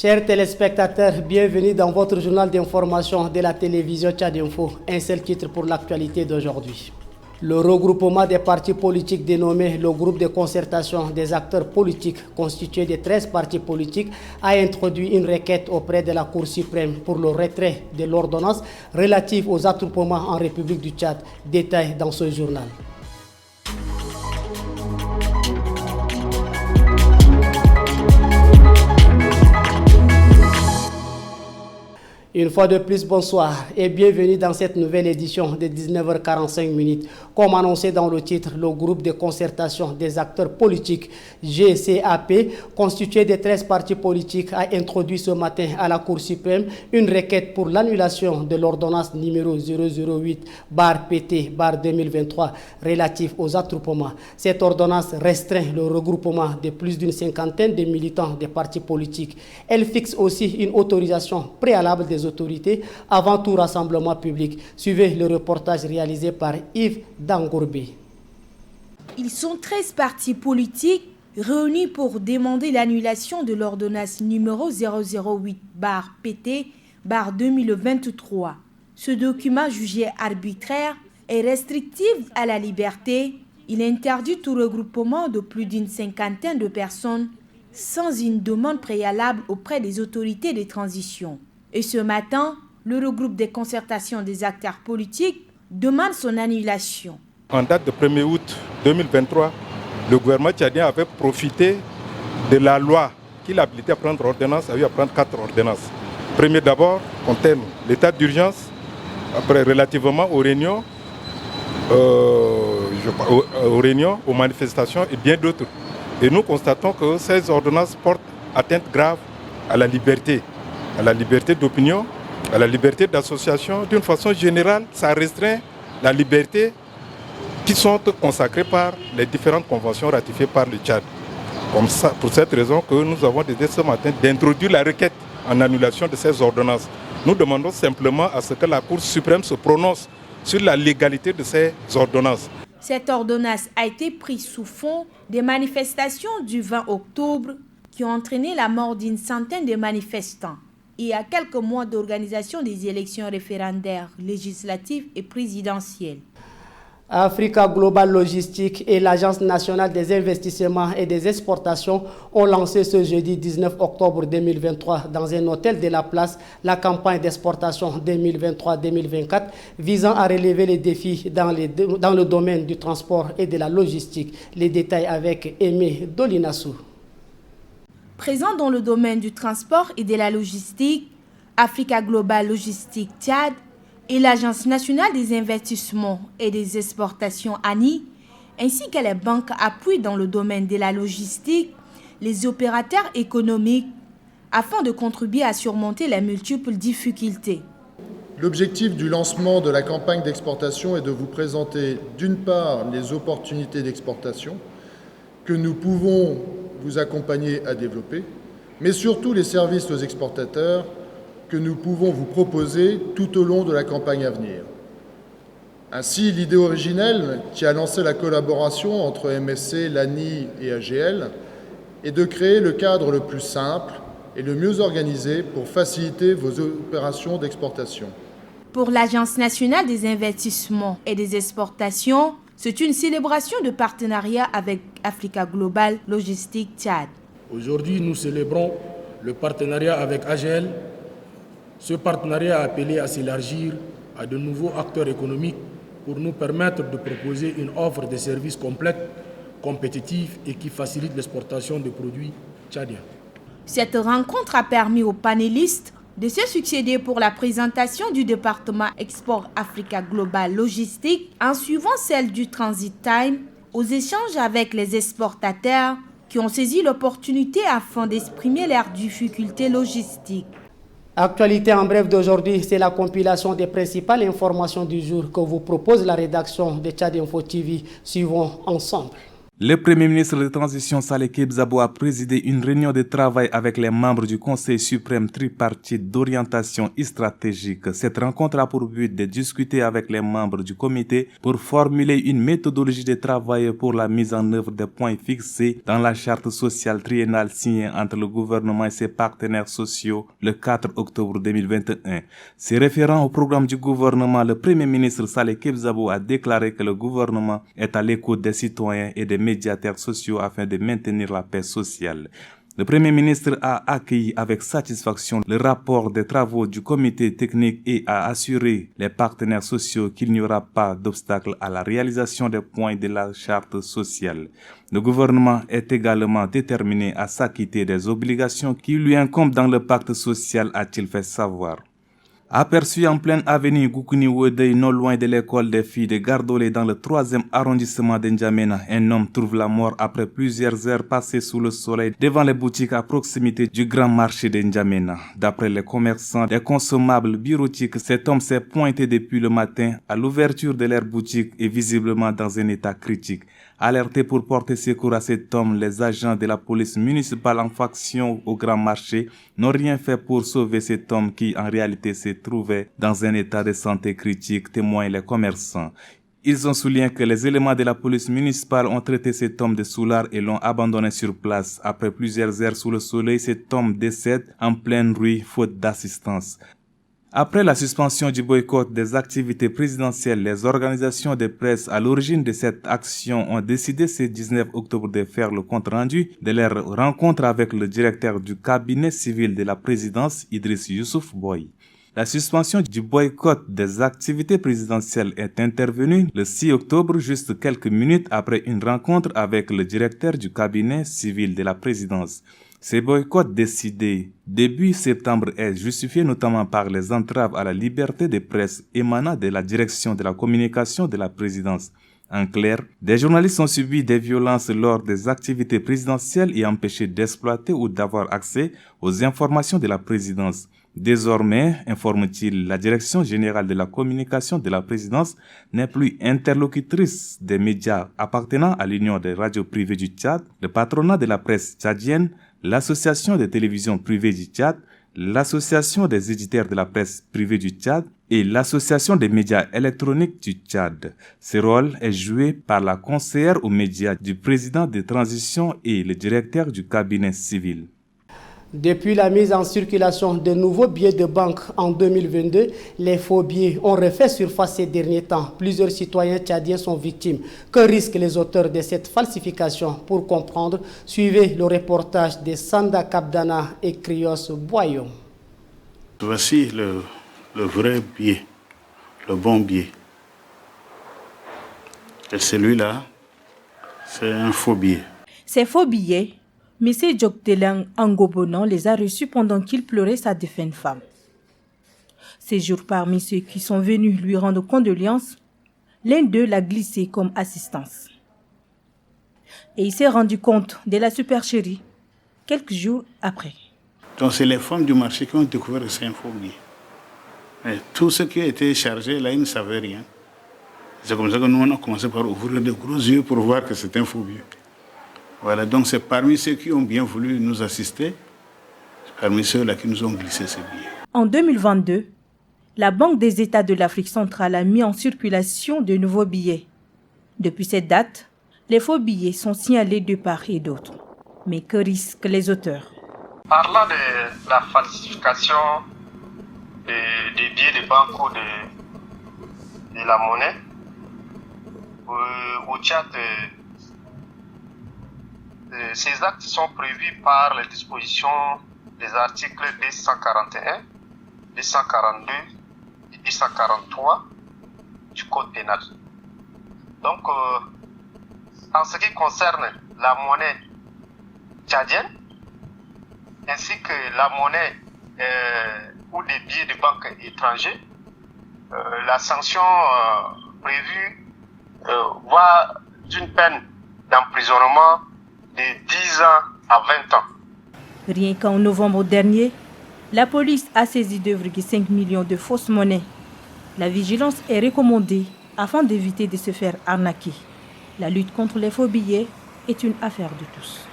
Chers téléspectateurs, bienvenue dans votre journal d'information de la télévision Tchad Info. Un seul titre pour l'actualité d'aujourd'hui. Le regroupement des partis politiques dénommé le groupe de concertation des acteurs politiques constitué de 13 partis politiques a introduit une requête auprès de la Cour suprême pour le retrait de l'ordonnance relative aux attroupements en République du Tchad. Détail dans ce journal. Une fois de plus, bonsoir et bienvenue dans cette nouvelle édition de 19h45. Comme annoncé dans le titre, le groupe de concertation des acteurs politiques GCAP, constitué de 13 partis politiques, a introduit ce matin à la Cour suprême une requête pour l'annulation de l'ordonnance numéro 008/PT/2023 relative aux attroupements. Cette ordonnance restreint le regroupement de plus d'une cinquantaine de militants des partis politiques. Elle fixe aussi une autorisation préalable des autorités avant tout rassemblement public. Suivez le reportage réalisé par Yves Dangourbé. Ils sont 13 partis politiques réunis pour demander l'annulation de l'ordonnance numéro 008/PT/2023. Ce document jugé arbitraire et restrictif à la liberté, il interdit tout regroupement de plus d'une cinquantaine de personnes sans une demande préalable auprès des autorités de transition. Et ce matin, le regroupe des concertations des acteurs politiques demande son annulation. En date de 1er août 2023, le gouvernement tchadien avait profité de la loi qui l'habilitait à prendre ordonnance, a eu à prendre 4 ordonnances. Premier d'abord, concerne l'état d'urgence, après relativement aux réunions, aux manifestations et bien d'autres. Et nous constatons que ces ordonnances portent atteinte grave à la liberté d'opinion, à la liberté d'association. D'une façon générale, ça restreint la liberté qui sont consacrées par les différentes conventions ratifiées par le Tchad. Comme ça, pour cette raison que nous avons décidé ce matin d'introduire la requête en annulation de ces ordonnances. Nous demandons simplement à ce que la Cour suprême se prononce sur la légalité de ces ordonnances. Cette ordonnance a été prise sous fond des manifestations du 20 octobre qui ont entraîné la mort d'une centaine de manifestants. Et à quelques mois d'organisation des élections référendaires, législatives et présidentielles. Africa Global Logistique et l'Agence nationale des investissements et des exportations ont lancé ce jeudi 19 octobre 2023 dans un hôtel de la place la campagne d'exportation 2023-2024 visant à relever les défis dans le domaine du transport et de la logistique. Les détails avec Aimé Dolinassou. Présent dans le domaine du transport et de la logistique, Africa Global Logistique Tchad et l'Agence nationale des investissements et des exportations ANI, ainsi que les banques appuient dans le domaine de la logistique, les opérateurs économiques, afin de contribuer à surmonter les multiples difficultés. L'objectif du lancement de la campagne d'exportation est de vous présenter d'une part les opportunités d'exportation que nous pouvons vous accompagner à développer, mais surtout les services aux exportateurs que nous pouvons vous proposer tout au long de la campagne à venir. Ainsi, l'idée originelle qui a lancé la collaboration entre MSC, l'ANI et AGL est de créer le cadre le plus simple et le mieux organisé pour faciliter vos opérations d'exportation. Pour l'Agence nationale des investissements et des exportations, c'est une célébration de partenariat avec Africa Global Logistique Tchad. Aujourd'hui, nous célébrons le partenariat avec AGL. Ce partenariat a appelé à s'élargir à de nouveaux acteurs économiques pour nous permettre de proposer une offre de services complète, compétitive et qui facilite l'exportation de produits tchadiens. Cette rencontre a permis aux panélistes de se succéder pour la présentation du département Export Africa Global Logistique en suivant celle du Transit Time aux échanges avec les exportateurs qui ont saisi l'opportunité afin d'exprimer leurs difficultés logistiques. Actualité en bref d'aujourd'hui, c'est la compilation des principales informations du jour que vous propose la rédaction de Tchad Info TV. Suivons ensemble. Le Premier ministre de transition Saleh Kebzabo a présidé une réunion de travail avec les membres du Conseil suprême tripartite d'orientation stratégique. Cette rencontre a pour but de discuter avec les membres du comité pour formuler une méthodologie de travail pour la mise en œuvre des points fixés dans la charte sociale triennale signée entre le gouvernement et ses partenaires sociaux le 4 octobre 2021. Se référant au programme du gouvernement, le Premier ministre Saleh Kebzabo a déclaré que le gouvernement est à l'écoute des citoyens et des médiateurs sociaux afin de maintenir la paix sociale. Le Premier ministre a accueilli avec satisfaction le rapport des travaux du comité technique et a assuré les partenaires sociaux qu'il n'y aura pas d'obstacle à la réalisation des points de la charte sociale. Le gouvernement est également déterminé à s'acquitter des obligations qui lui incombent dans le pacte social, a-t-il fait savoir. Aperçu en pleine avenue Goukouni-Wedei, non loin de l'école des filles de Gardolé dans le 3e arrondissement de N'Djamena, un homme trouve la mort après plusieurs heures passées sous le soleil devant les boutiques à proximité du grand marché de N'Djamena. D'après les commerçants des consommables bureautiques, cet homme s'est pointé depuis le matin à l'ouverture de leur boutique et visiblement dans un état critique. Alertés pour porter secours à cet homme, les agents de la police municipale en faction au grand marché n'ont rien fait pour sauver cet homme qui en réalité se trouvait dans un état de santé critique, témoignent les commerçants. Ils ont souligné que les éléments de la police municipale ont traité cet homme de soulard et l'ont abandonné sur place. Après plusieurs heures sous le soleil, cet homme décède en pleine rue faute d'assistance. Après la suspension du boycott des activités présidentielles, les organisations de presse à l'origine de cette action ont décidé ce 19 octobre de faire le compte-rendu de leur rencontre avec le directeur du cabinet civil de la présidence, Idriss Youssouf Boy. La suspension du boycott des activités présidentielles est intervenue le 6 octobre, juste quelques minutes après une rencontre avec le directeur du cabinet civil de la présidence. Ce boycott décidé début septembre est justifié notamment par les entraves à la liberté de presse émanant de la direction de la communication de la présidence. En clair, des journalistes ont subi des violences lors des activités présidentielles et empêchés d'exploiter ou d'avoir accès aux informations de la présidence. Désormais, informe-t-il, la direction générale de la communication de la présidence n'est plus interlocutrice des médias appartenant à l'Union des radios privées du Tchad, le patronat de la presse tchadienne, l'Association des télévisions privées du Tchad, l'Association des éditeurs de la presse privée du Tchad et l'Association des médias électroniques du Tchad. Ce rôle est joué par la conseillère aux médias du président de transition et le directeur du cabinet civil. Depuis la mise en circulation de nouveaux billets de banque en 2022, les faux billets ont refait surface ces derniers temps. Plusieurs citoyens tchadiens sont victimes. Que risquent les auteurs de cette falsification? Pour comprendre, suivez le reportage de Sanda Kabdana et Krios Boyon. Voici le vrai billet, le bon billet. Et celui-là, c'est un faux billet. Ces faux billets, M. Djoktelang Angobonan les a reçus pendant qu'il pleurait sa défunte femme. Ces jours, parmi ceux qui sont venus lui rendre condoléances, l'un d'eux l'a glissé comme assistance. Et il s'est rendu compte de la supercherie quelques jours après. Donc c'est les femmes du marché qui ont découvert que c'est un faux billet. Mais tout ce qui a été chargé, là, ils ne savaient rien. C'est comme ça que nous, on a commencé par ouvrir de gros yeux pour voir que c'est un faux billet. Voilà, donc c'est parmi ceux qui ont bien voulu nous assister, parmi ceux-là qui nous ont glissé ces billets. En 2022, la Banque des États de l'Afrique centrale a mis en circulation de nouveaux billets. Depuis cette date, les faux billets sont signalés de part et d'autre. Mais que risquent les auteurs? Parlant de la falsification des billets de banque ou de la monnaie, au Tchad, ces actes sont prévus par les dispositions des articles 241, 242 et 243 du Code pénal. Donc, en ce qui concerne la monnaie tchadienne, ainsi que la monnaie ou des billets de banque étrangers, la sanction prévue va d'une peine d'emprisonnement de 10 ans à 20 ans. Rien qu'en novembre dernier, la police a saisi 2,5 millions de fausses monnaies. La vigilance est recommandée afin d'éviter de se faire arnaquer. La lutte contre les faux billets est une affaire de tous.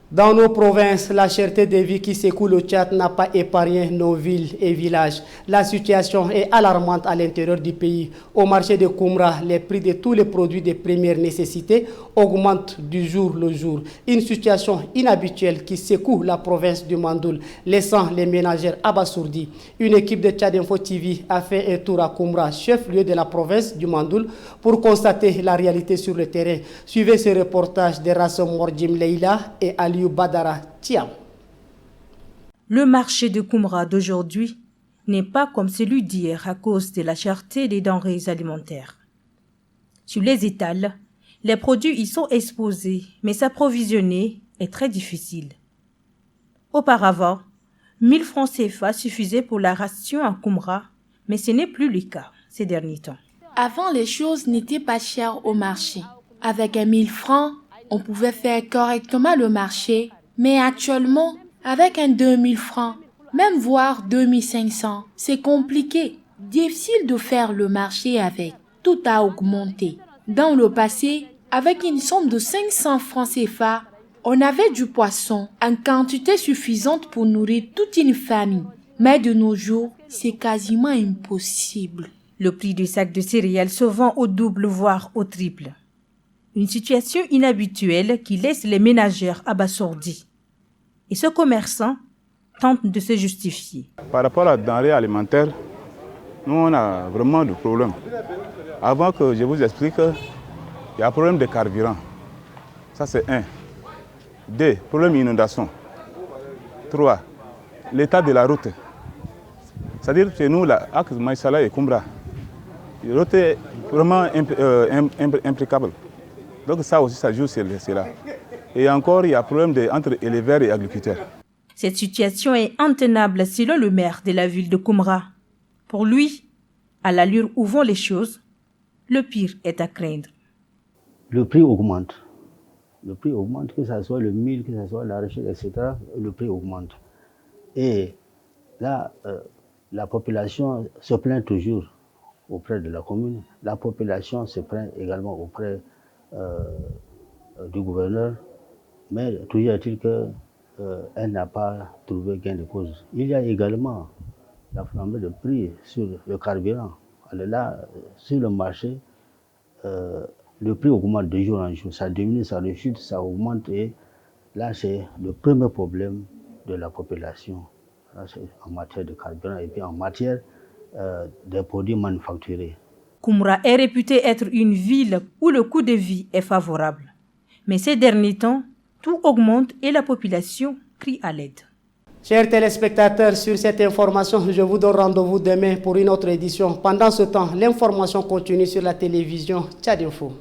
Dans nos provinces, la cherté de vie qui s'écoule au Tchad n'a pas épargné nos villes et villages. La situation est alarmante à l'intérieur du pays. Au marché de Koumra, les prix de tous les produits de première nécessité augmentent du jour au jour. Une situation inhabituelle qui secoue la province du Mandoul, laissant les ménagères abasourdies. Une équipe de Tchad Info TV a fait un tour à Koumra, chef-lieu de la province du Mandoul, pour constater la réalité sur le terrain. Suivez ce reportage de Rassom Mordim Leila et Ali Badara Tiam. Le marché de Koumra d'aujourd'hui n'est pas comme celui d'hier à cause de la cherté des denrées alimentaires. Sur les étals, les produits y sont exposés, mais s'approvisionner est très difficile. Auparavant, 1000 francs CFA suffisaient pour la ration à Koumra, mais ce n'est plus le cas ces derniers temps. Avant, les choses n'étaient pas chères au marché. Avec 1000 francs, on pouvait faire correctement le marché, mais actuellement, avec 2000 francs, même voire 2500, c'est compliqué. Difficile de faire le marché avec. Tout a augmenté. Dans le passé, avec une somme de 500 francs CFA, on avait du poisson en quantité suffisante pour nourrir toute une famille. Mais de nos jours, c'est quasiment impossible. Le prix du sac de céréales se vend au double voire au triple. Une situation inhabituelle qui laisse les ménagères abasourdies. Et ce commerçant tente de se justifier. Par rapport à la denrée alimentaire, nous on a vraiment des problèmes. Avant que je vous explique, il y a un problème de carburant. Ça c'est 1. 2. Problème d'inondation. 3. L'état de la route. C'est-à-dire que chez nous, l'axe Maïsala et Koumra, la route est vraiment impeccable. Donc ça aussi, ça joue sur cela. Et encore, il y a un problème entre éleveurs et agriculteurs. Cette situation est intenable selon le maire de la ville de Koumra. Pour lui, à l'allure où vont les choses, le pire est à craindre. Le prix augmente. Le prix augmente, que ce soit le mil, que ce soit l'arachide, etc. Le prix augmente. Et là, la population se plaint toujours auprès de la commune. La population se plaint également auprès du gouverneur, mais toujours est-il qu'elle n'a pas trouvé gain de cause. Il y a également la flambée de prix sur le carburant. Alors là, sur le marché, le prix augmente de jour en jour. Ça diminue, ça rechute, ça augmente. Et là, c'est le premier problème de la population. Là, c'est en matière de carburant et puis en matière des produits manufacturés. Koumra est réputée être une ville où le coût de vie est favorable. Mais ces derniers temps, tout augmente et la population crie à l'aide. Chers téléspectateurs, sur cette information, je vous donne rendez-vous demain pour une autre édition. Pendant ce temps, l'information continue sur la télévision Tchad Info.